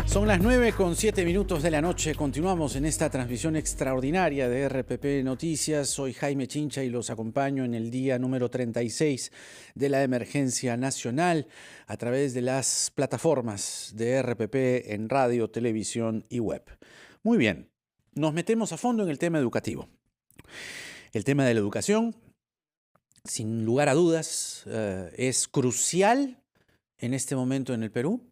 Son las 9:07 de la noche. Continuamos en esta transmisión extraordinaria de RPP Noticias. Soy Jaime Chincha y los acompaño en el día número 36 de la emergencia nacional a través de las plataformas de RPP en radio, televisión y web. Muy bien, nos metemos a fondo en el tema educativo. El tema de la educación, sin lugar a dudas, es crucial en este momento en el Perú.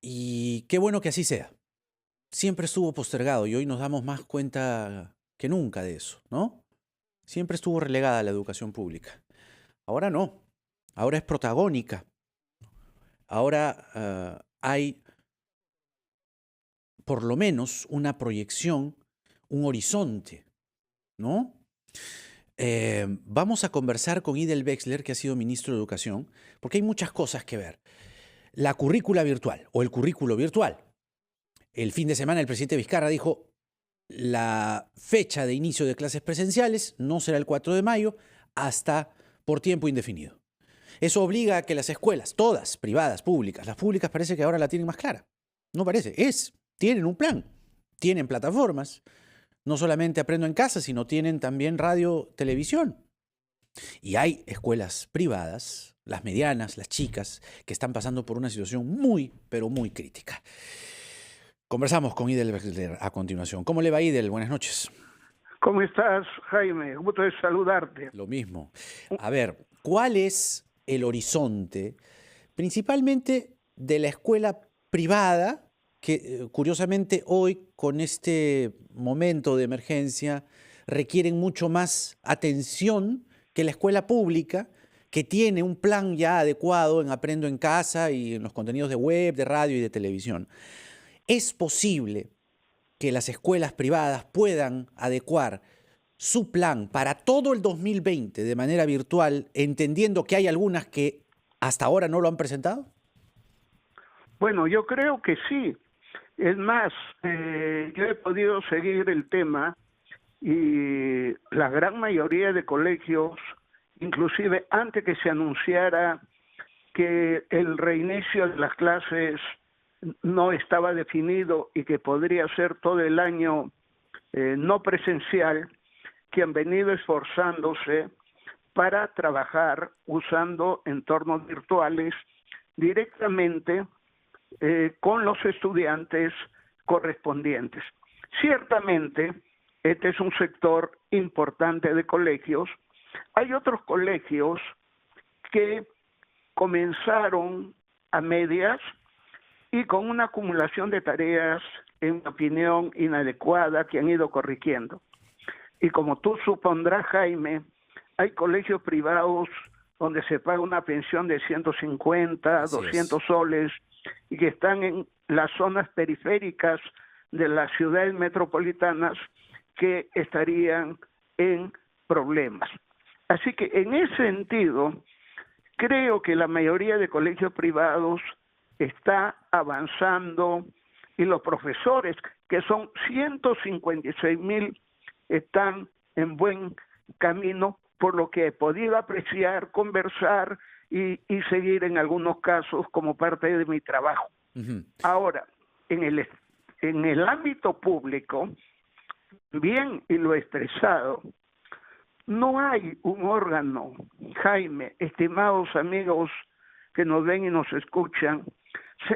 Y qué bueno que así sea. Siempre estuvo postergado y hoy nos damos más cuenta que nunca de eso, ¿no? Siempre estuvo relegada la educación pública. Ahora no. Ahora es protagónica. Ahora hay por lo menos una proyección, un horizonte, ¿no? Vamos a conversar con Idel Wexler, que ha sido ministro de Educación, porque hay muchas cosas que ver. La currícula virtual o el currículo virtual. El fin de semana el presidente Vizcarra dijo la fecha de inicio de clases presenciales no será el 4 de mayo hasta por tiempo indefinido. Eso obliga a que las escuelas, todas, privadas, públicas, las públicas parece que ahora la tienen más clara. No parece, tienen un plan, tienen plataformas, no solamente Aprendo en Casa, sino tienen también radio, televisión. Y hay escuelas privadas, las medianas, las chicas, que están pasando por una situación muy, pero muy crítica. Conversamos con Idel Wexler a continuación. ¿Cómo le va, Idel? Buenas noches. ¿Cómo estás, Jaime? Gusto de saludarte. Lo mismo. A ver, ¿cuál es el horizonte, principalmente de la escuela privada, que curiosamente hoy, con este momento de emergencia, requieren mucho más atención que la escuela pública, que tiene un plan ya adecuado en Aprendo en Casa y en los contenidos de web, de radio y de televisión? ¿Es posible que las escuelas privadas puedan adecuar su plan para todo el 2020 de manera virtual, entendiendo que hay algunas que hasta ahora no lo han presentado? Bueno, yo creo que sí. Es más, yo he podido seguir el tema y la gran mayoría de colegios, inclusive antes que se anunciara que el reinicio de las clases no estaba definido y que podría ser todo el año no presencial, que han venido esforzándose para trabajar usando entornos virtuales directamente con los estudiantes correspondientes. Ciertamente, este es un sector importante de colegios. Hay otros colegios que comenzaron a medias y con una acumulación de tareas, en mi opinión, inadecuada, que han ido corrigiendo. Y como tú supondrás, Jaime, hay colegios privados donde se paga una pensión de 150, 200 soles, y que están en las zonas periféricas de las ciudades metropolitanas que estarían en problemas. Así que en ese sentido, creo que la mayoría de colegios privados está avanzando y los profesores, que son 156,000, están en buen camino, por lo que he podido apreciar, conversar y seguir en algunos casos como parte de mi trabajo. Ahora, en el ámbito público, bien, y lo he expresado, no hay un órgano, Jaime, estimados amigos que nos ven y nos escuchan,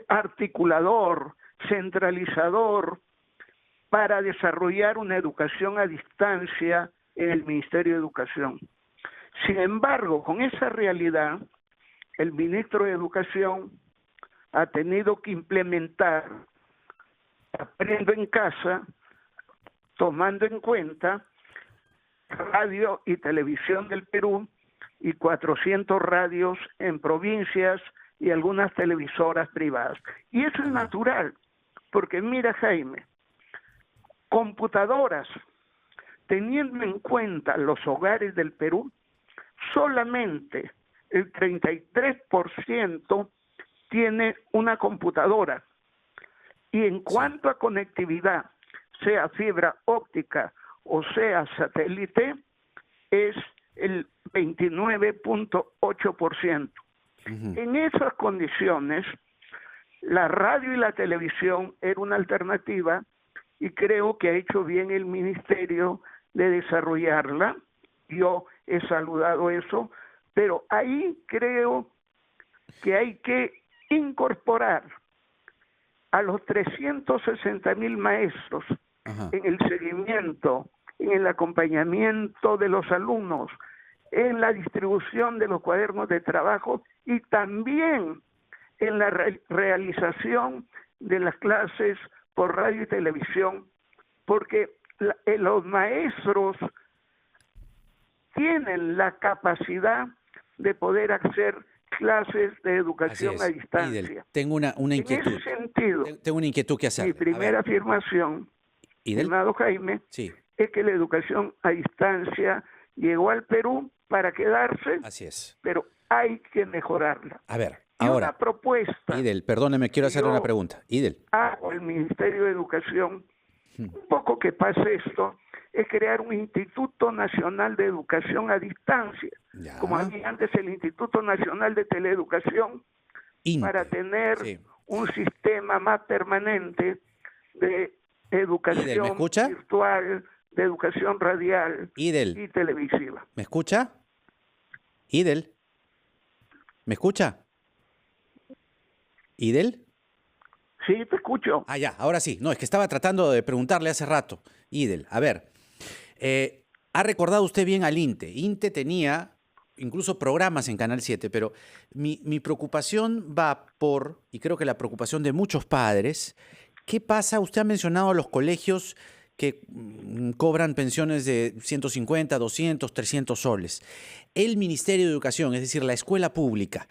articulador, centralizador, para desarrollar una educación a distancia en el Ministerio de Educación. Sin embargo, con esa realidad, el ministro de Educación ha tenido que implementar Aprendo en Casa, tomando en cuenta radio y televisión del Perú y 400 radios en provincias y algunas televisoras privadas. Y eso es natural, porque mira, Jaime, computadoras, teniendo en cuenta los hogares del Perú, solamente el 33% tiene una computadora. Y en cuanto a conectividad, sea fibra óptica o sea satélite, es el 29.8%. En esas condiciones, La radio y la televisión era una alternativa y creo que ha hecho bien el ministerio de desarrollarla. Yo he saludado eso, pero ahí creo que hay que incorporar a los 360.000 maestros Ajá. en el seguimiento, en el acompañamiento de los alumnos, en la distribución de los cuadernos de trabajo y también en la realización de las clases por radio y televisión, porque los maestros tienen la capacidad de poder hacer clases de educación a distancia. Idel, tengo una inquietud. En ese sentido, tengo una inquietud que hacer. mi primera afirmación, estimado Jaime, sí, es que la educación a distancia llegó al Perú para quedarse, así es, pero hay que mejorarla. A ver, Y ahora, una propuesta Idel, perdóneme, quiero hacerle una pregunta. Idel. hago al Ministerio de Educación, un poco que pase esto, es crear un Instituto Nacional de Educación a Distancia, Ya. como había antes el Instituto Nacional de Teleeducación, INTE, para tener sí. un sistema más permanente de educación Idel, ¿me escucha? virtual, de educación radial Idel, y televisiva. ¿me escucha? Idel, ¿me escucha? ¿Idel? Sí, te escucho. Ah, ya, ahora sí. No, es que estaba tratando de preguntarle hace rato. Idel, a ver, ha recordado usted bien al INTE. INTE tenía incluso programas en Canal 7, pero mi preocupación va por, y creo que la preocupación de muchos padres, ¿qué pasa? Usted ha mencionado a los colegios que cobran pensiones de 150, 200, 300 soles. El Ministerio de Educación, es decir, la escuela pública,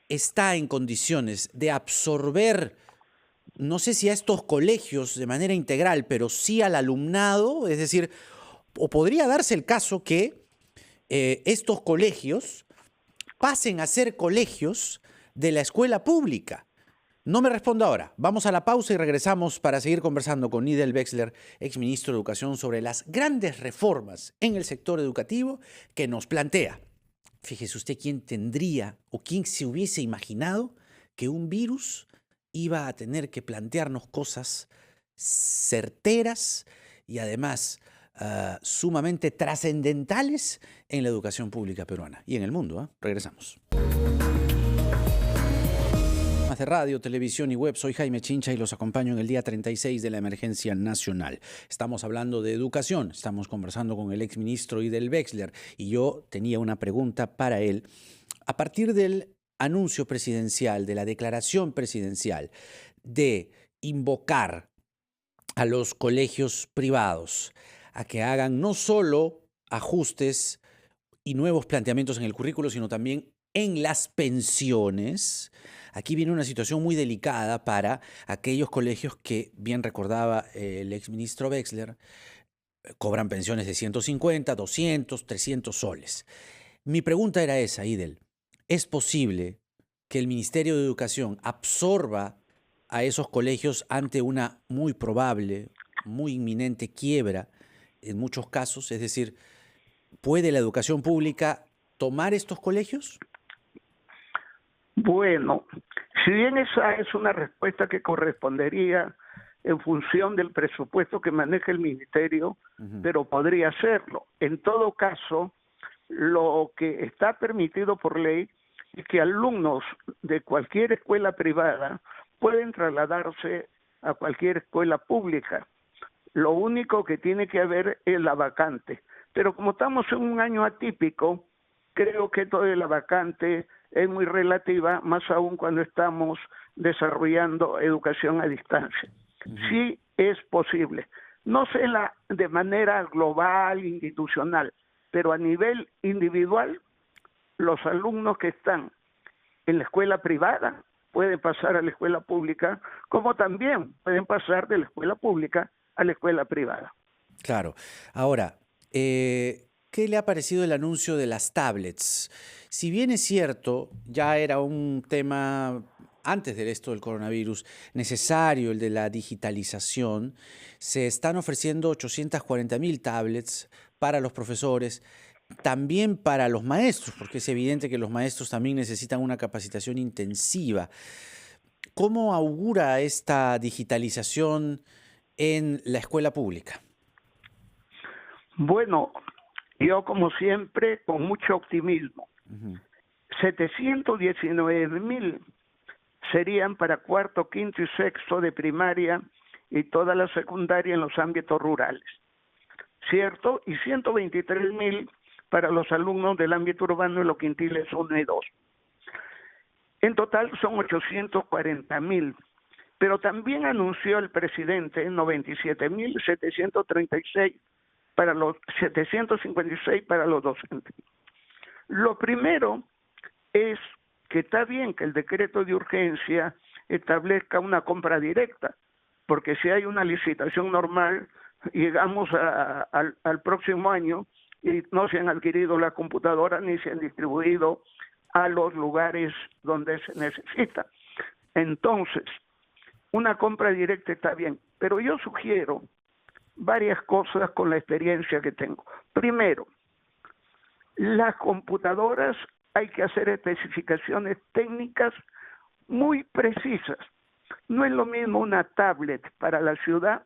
está en condiciones de absorber, no sé si a estos colegios de manera integral, pero sí al alumnado, es decir, o podría darse el caso que estos colegios pasen a ser colegios de la escuela pública. No me respondo ahora. Vamos a la pausa y regresamos para seguir conversando con Idel Wexler, exministro de Educación, sobre las grandes reformas en el sector educativo que nos plantea. Fíjese usted quién tendría o quién se hubiese imaginado que un virus iba a tener que plantearnos cosas certeras y además sumamente trascendentales en la educación pública peruana y en el mundo. Regresamos. Más de radio, televisión y web, soy Jaime Chincha y los acompaño en el día 36 de la emergencia nacional. Estamos hablando de educación, estamos conversando con el exministro Idel Wexler y yo tenía una pregunta para él. A partir del anuncio presidencial, de la declaración presidencial de invocar a los colegios privados a que hagan no solo ajustes y nuevos planteamientos en el currículo, sino también en las pensiones. Aquí viene una situación muy delicada para aquellos colegios que, bien recordaba el exministro Wexler, cobran pensiones de 150, 200, 300 soles. Mi pregunta era esa, Idel. ¿Es posible que el Ministerio de Educación absorba a esos colegios ante una muy probable, muy inminente quiebra en muchos casos? Es decir, ¿puede la educación pública tomar estos colegios? Bueno, si bien esa es una respuesta que correspondería en función del presupuesto que maneja el ministerio, pero podría hacerlo. En todo caso, lo que está permitido por ley es que alumnos de cualquier escuela privada pueden trasladarse a cualquier escuela pública. Lo único que tiene que haber es la vacante. Pero como estamos en un año atípico, creo que toda la vacante es muy relativa, más aún cuando estamos desarrollando educación a distancia. Sí es posible. No sé de manera global, institucional, pero a nivel individual, los alumnos que están en la escuela privada pueden pasar a la escuela pública, como también pueden pasar de la escuela pública a la escuela privada. Claro. Ahora, ¿qué le ha parecido el anuncio de las tablets? Si bien es cierto, ya era un tema antes de esto del coronavirus necesario, el de la digitalización, se están ofreciendo 840.000 tablets para los profesores, también para los maestros, porque es evidente que los maestros también necesitan una capacitación intensiva. ¿Cómo augura esta digitalización en la escuela pública? Bueno, yo como siempre, con mucho optimismo. Ujú. 719,000 serían para cuarto, quinto y sexto de primaria y toda la secundaria en los ámbitos rurales, ¿cierto? Y 123,000 para los alumnos del ámbito urbano en los quintiles 1 y 2. En total son 840,000, pero también anunció el presidente 97,736 para los 756 para los docentes. Lo primero es que está bien que el decreto de urgencia establezca una compra directa, porque si hay una licitación normal, llegamos al próximo año y no se han adquirido las computadoras ni se han distribuido a los lugares donde se necesita. Entonces, una compra directa está bien, pero yo sugiero varias cosas con la experiencia que tengo. Primero, las computadoras hay que hacer especificaciones técnicas muy precisas. No es lo mismo una tablet para la ciudad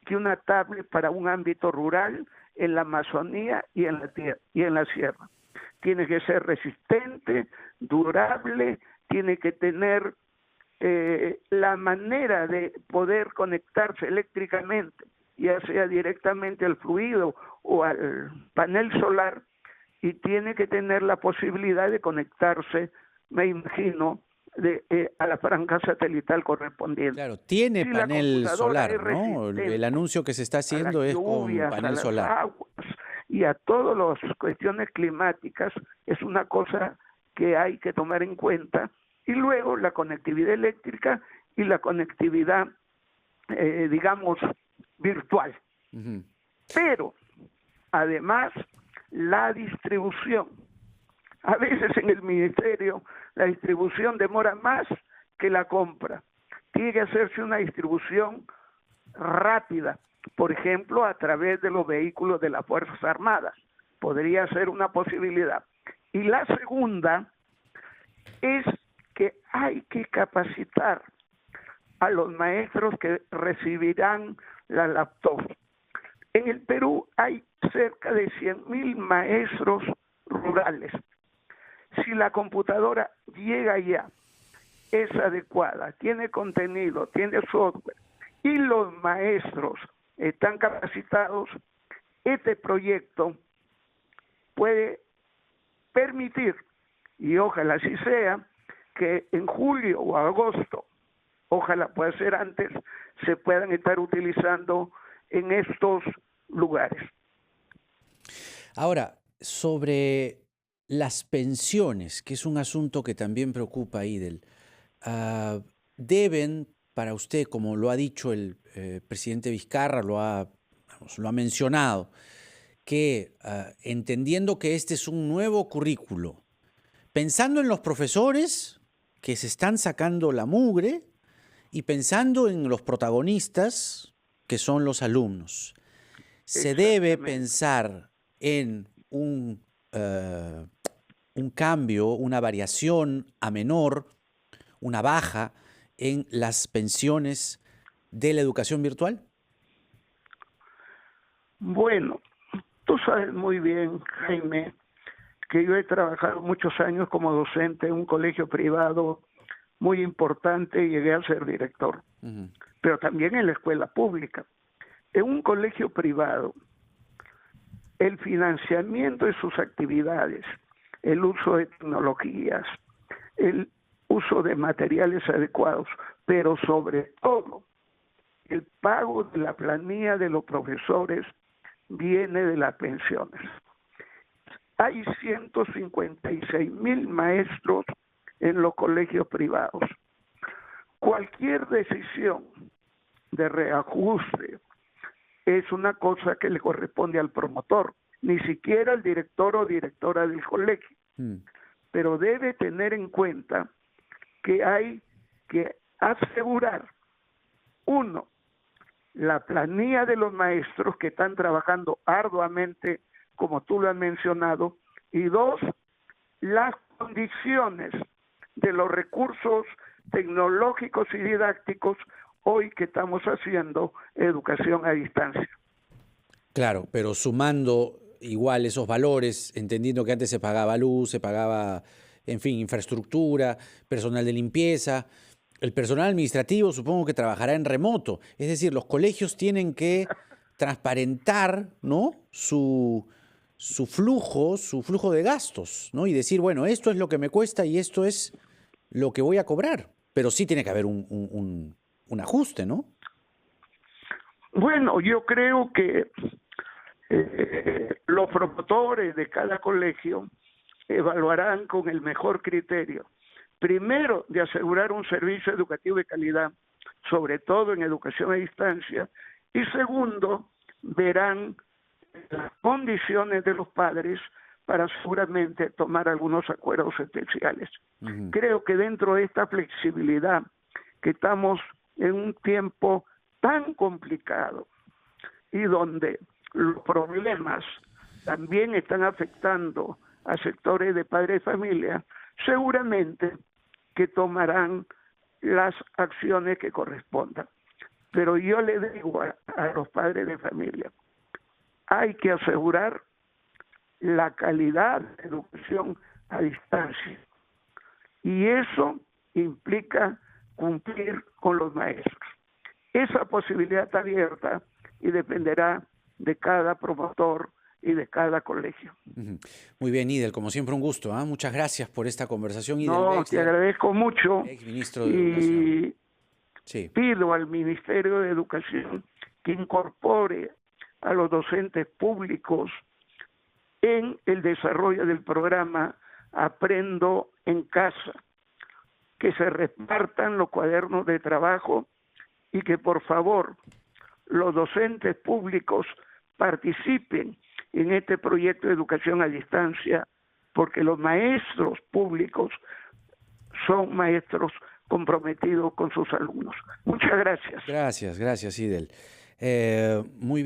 que una tablet para un ámbito rural en la Amazonía y en la tierra y en la sierra. Tiene que ser resistente, durable, tiene que tener la manera de poder conectarse eléctricamente, ya sea directamente al fluido o al panel solar, y tiene que tener la posibilidad de conectarse, me imagino, a la franja satelital correspondiente. Claro, tiene Si la panel computadora solar, es ¿no? El resistente anuncio que se está a las haciendo es con lluvias, a panel las solar. aguas y a todas las cuestiones climáticas, es una cosa que hay que tomar en cuenta. Y luego la conectividad eléctrica y la conectividad, digamos, virtual. Ujú. Pero, además, la distribución. A veces en el ministerio la distribución demora más que la compra. Tiene que hacerse una distribución rápida, por ejemplo, a través de los vehículos de las Fuerzas Armadas. Podría ser una posibilidad. Y la segunda es que hay que capacitar a los maestros que recibirán la laptop. En el Perú hay cerca de 100,000 maestros rurales. Si la computadora llega ya, es adecuada, tiene contenido, tiene software y los maestros están capacitados, este proyecto puede permitir, y ojalá así sea, que en julio o agosto, ojalá pueda ser antes, se puedan estar utilizando en estos lugares. Ahora, sobre las pensiones, que es un asunto que también preocupa a IDEL, deben, para usted, como lo ha dicho el presidente Vizcarra, lo ha mencionado, que entendiendo que este es un nuevo currículo, pensando en los profesores que se están sacando la mugre y pensando en los protagonistas que son los alumnos, se debe pensar en un cambio, una variación a menor, una baja en las pensiones de la educación virtual? Bueno, tú sabes muy bien, Jaime, que yo he trabajado muchos años como docente en un colegio privado muy importante y llegué a ser director, pero también en la escuela pública. En un colegio privado, el financiamiento de sus actividades, el uso de tecnologías, el uso de materiales adecuados, pero sobre todo el pago de la planilla de los profesores viene de las pensiones. Hay 156,000 maestros en los colegios privados. Cualquier decisión de reajuste es una cosa que le corresponde al promotor, ni siquiera al director o directora del colegio. Pero debe tener en cuenta que hay que asegurar, uno, la planilla de los maestros que están trabajando arduamente, como tú lo has mencionado, y dos, las condiciones de los recursos tecnológicos y didácticos hoy que estamos haciendo educación a distancia. Claro, pero sumando igual esos valores, entendiendo que antes se pagaba luz, se pagaba, en fin, infraestructura, personal de limpieza. El personal administrativo supongo que trabajará en remoto. Es decir, los colegios tienen que transparentar, ¿no?, su flujo de gastos, ¿no? Y decir, bueno, esto es lo que me cuesta y esto es lo que voy a cobrar. Pero sí tiene que haber un ajuste, ¿no? Bueno, yo creo que los promotores de cada colegio evaluarán con el mejor criterio. Primero, de asegurar un servicio educativo de calidad, sobre todo en educación a distancia. Y segundo, verán las condiciones de los padres para seguramente tomar algunos acuerdos especiales. Creo que dentro de esta flexibilidad, que estamos en un tiempo tan complicado y donde los problemas también están afectando a sectores de padres de familia, seguramente que tomarán las acciones que correspondan. Pero yo le digo a los padres de familia, hay que asegurar la calidad de educación a distancia. Y eso implica cumplir con los maestros. Esa posibilidad está abierta y dependerá de cada promotor y de cada colegio. Muy bien, Idel, como siempre un gusto, ¿eh? Muchas gracias por esta conversación. Idel No, Wexler, te agradezco mucho exministro de Educación. y Sí. pido al Ministerio de Educación que incorpore a los docentes públicos en el desarrollo del programa Aprendo en Casa, que se repartan los cuadernos de trabajo y que por favor los docentes públicos participen en este proyecto de educación a distancia, porque los maestros públicos son maestros comprometidos con sus alumnos. Muchas gracias. Gracias, Idel. Muy bien.